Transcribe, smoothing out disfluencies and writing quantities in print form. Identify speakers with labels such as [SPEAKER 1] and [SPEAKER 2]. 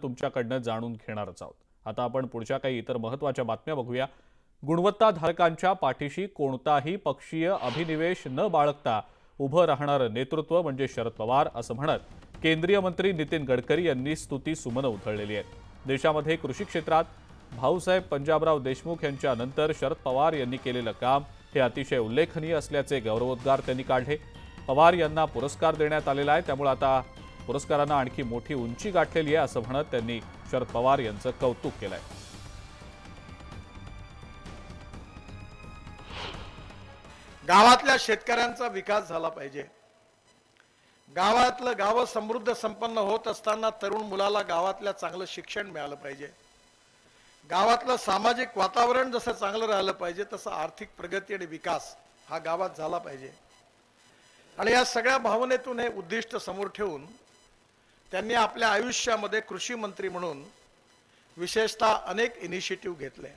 [SPEAKER 1] तुमच्याकडनं जाणून घेणारच आहोत। आता आपण पुढच्या काही इतर महत्त्वाच्या बातम्या बघूया। गुणवत्ताधारकांच्या पाठीशी कोणताही पक्षीय अभिनिवेश न बाळगता उभं राहणारं नेतृत्व म्हणजे शरद पवार असं म्हणत केंद्रीय मंत्री नितीन गडकरी यांनी स्तुती सुमनं उधळलेली आहेत। देशामध्ये कृषी क्षेत्रात भाऊसाहेब पंजाबराव देशमुख यांच्यानंतर शरद पवार यांनी केलेलं काम हे अतिशय उल्लेखनीय असल्याचे गौरवोद्गार त्यांनी काढले। पवार यांना पुरस्कार देण्यात आलेला आहे, त्यामुळे आता पुरस्कारांना आणखी मोठी उंची गाठलेली आहे असं म्हणत त्यांनी शरद पवार यांचं कौतुक केलंय।
[SPEAKER 2] गावातल्या शेतकऱ्यांचा विकास झाला पाहिजे। गावातलं गाव समृद्ध संपन्न होत असताना तरुण मुलाला गावातल्या चांगलं शिक्षण मिळालं पाहिजे। गावातलं सामाजिक वातावरण जसं चांगलं राहिलं पाहिजे तसं आर्थिक प्रगती आणि विकास हा गावात झाला पाहिजे। आणि या सगळ्या भावनेतून हे उद्दिष्ट समोर ठेवून त्यांनी आपल्या आयुष्यामध्ये कृषी मंत्री म्हणून विशेषतः अनेक इनिशिएटिव्ह घेतले।